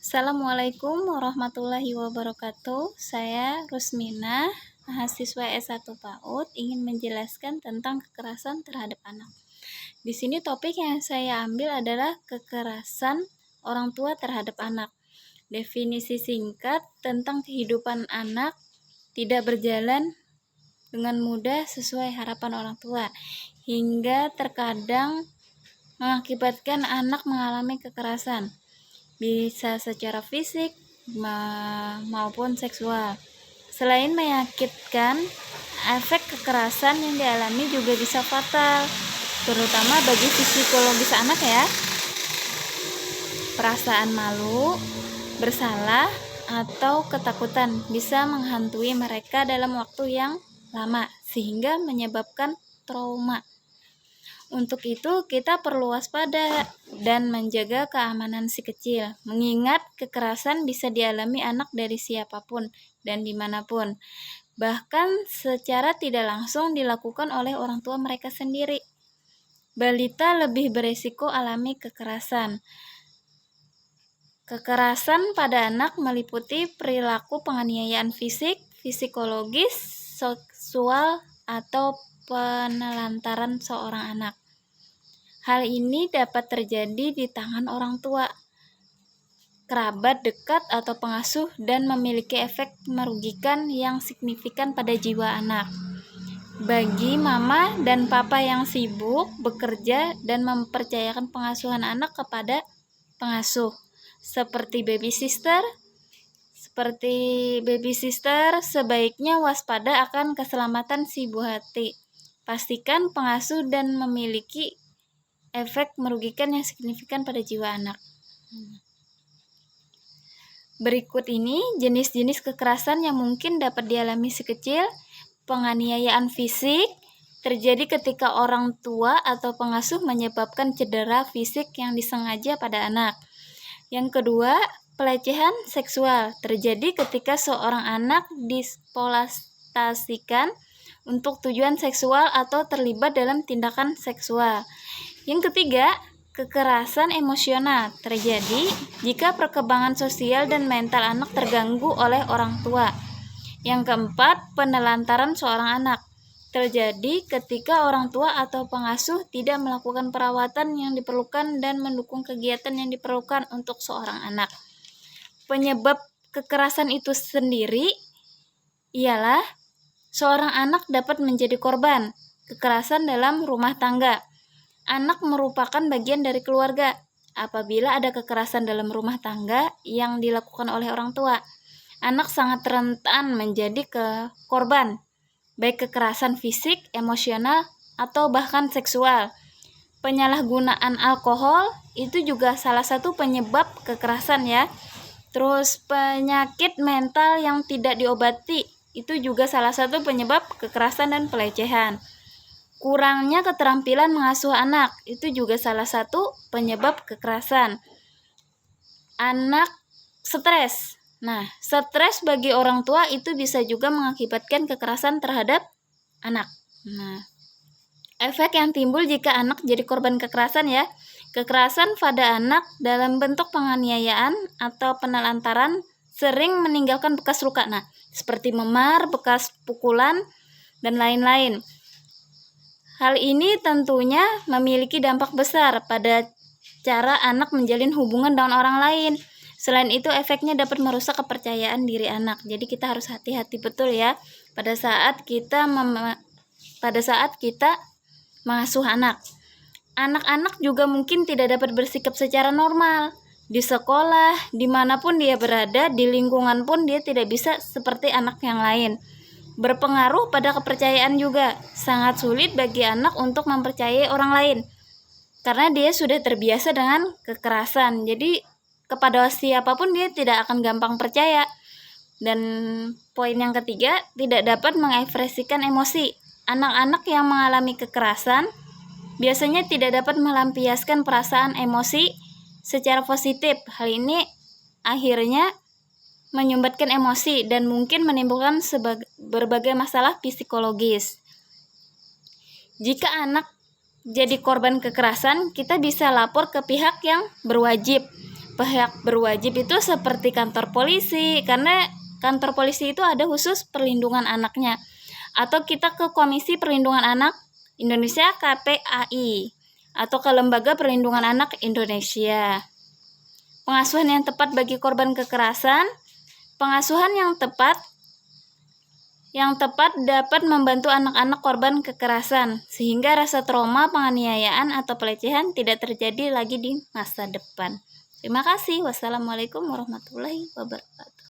Assalamualaikum warahmatullahi wabarakatuh. Saya Rusmina, mahasiswa S1 PAUD, ingin menjelaskan tentang kekerasan terhadap anak. Di sini topik yang saya ambil adalah kekerasan orang tua terhadap anak. Definisi singkat tentang kehidupan anak tidak berjalan dengan mudah sesuai harapan orang tua, hingga terkadang mengakibatkan anak mengalami kekerasan, bisa secara fisik maupun seksual. Selain menyakitkan, efek kekerasan yang dialami juga bisa fatal, terutama bagi psikologis anak ya. Perasaan malu, bersalah, atau ketakutan bisa menghantui mereka dalam waktu yang lama, sehingga menyebabkan trauma. Untuk itu, kita perlu waspada dan menjaga keamanan si kecil, mengingat kekerasan bisa dialami anak dari siapapun dan dimanapun, bahkan secara tidak langsung dilakukan oleh orang tua mereka sendiri. Balita lebih beresiko alami kekerasan. Kekerasan pada anak meliputi perilaku penganiayaan fisik, psikologis, seksual, atau penelantaran seorang anak. Hal ini dapat terjadi di tangan orang tua, kerabat dekat, atau pengasuh dan memiliki efek merugikan yang signifikan pada jiwa anak. Bagi mama dan papa yang sibuk bekerja dan mempercayakan pengasuhan anak kepada pengasuh, seperti babysitter, sebaiknya waspada akan keselamatan si buah hati. Pastikan pengasuh dan memiliki efek merugikan yang signifikan pada jiwa anak. Berikut ini jenis-jenis kekerasan yang mungkin dapat dialami si kecil. Penganiayaan fisik terjadi ketika orang tua atau pengasuh menyebabkan cedera fisik yang disengaja pada anak. Yang kedua, pelecehan seksual terjadi ketika seorang anak dieksploitasikan untuk tujuan seksual atau terlibat dalam tindakan seksual. Yang ketiga, kekerasan emosional terjadi jika perkembangan sosial dan mental anak terganggu oleh orang tua. Yang keempat, penelantaran seorang anak terjadi ketika orang tua atau pengasuh tidak melakukan perawatan yang diperlukan dan mendukung kegiatan yang diperlukan untuk seorang anak. Penyebab kekerasan itu sendiri ialah seorang anak dapat menjadi korban kekerasan dalam rumah tangga. Anak merupakan bagian dari keluarga. Apabila ada kekerasan dalam rumah tangga yang dilakukan oleh orang tua, anak sangat rentan menjadi korban, baik kekerasan fisik, emosional, atau bahkan seksual. Penyalahgunaan alkohol itu juga salah satu penyebab kekerasan ya. Terus penyakit mental yang tidak diobati itu juga salah satu penyebab kekerasan dan pelecehan. Kurangnya keterampilan mengasuh anak itu juga salah satu penyebab kekerasan. Anak stres. Nah, stres bagi orang tua itu bisa juga mengakibatkan kekerasan terhadap anak. Nah, efek yang timbul jika anak jadi korban kekerasan ya. Kekerasan pada anak dalam bentuk penganiayaan atau penelantaran sering meninggalkan bekas luka. Nah, seperti memar, bekas pukulan, dan lain-lain. Hal ini tentunya memiliki dampak besar pada cara anak menjalin hubungan dengan orang lain. Selain itu, efeknya dapat merusak kepercayaan diri anak. Jadi kita harus hati-hati betul ya pada saat kita mengasuh anak. Anak-anak juga mungkin tidak dapat bersikap secara normal. Di sekolah, dimanapun dia berada, di lingkungan pun dia tidak bisa seperti anak yang lain. Berpengaruh pada kepercayaan juga. Sangat sulit bagi anak untuk mempercayai orang lain, karena dia sudah terbiasa dengan kekerasan. Jadi kepada siapapun dia tidak akan gampang percaya. Dan poin yang ketiga, tidak dapat mengekspresikan emosi. Anak-anak yang mengalami kekerasan biasanya tidak dapat melampiaskan perasaan emosi secara positif. Hal ini akhirnya menyumbatkan emosi dan mungkin menimbulkan berbagai masalah psikologis. Jika anak jadi korban kekerasan, kita bisa lapor ke pihak yang berwajib. pihak berwajib itu seperti kantor polisi, karena kantor polisi itu ada khusus perlindungan anaknya. Atau kita ke Komisi Perlindungan Anak Indonesia KPAI, atau ke Lembaga Perlindungan Anak Indonesia. Pengasuhan yang tepat bagi korban kekerasan. Pengasuhan yang tepat dapat membantu anak-anak korban kekerasan sehingga rasa trauma, penganiayaan, atau pelecehan tidak terjadi lagi di masa depan. Terima kasih. Wassalamualaikum warahmatullahi wabarakatuh.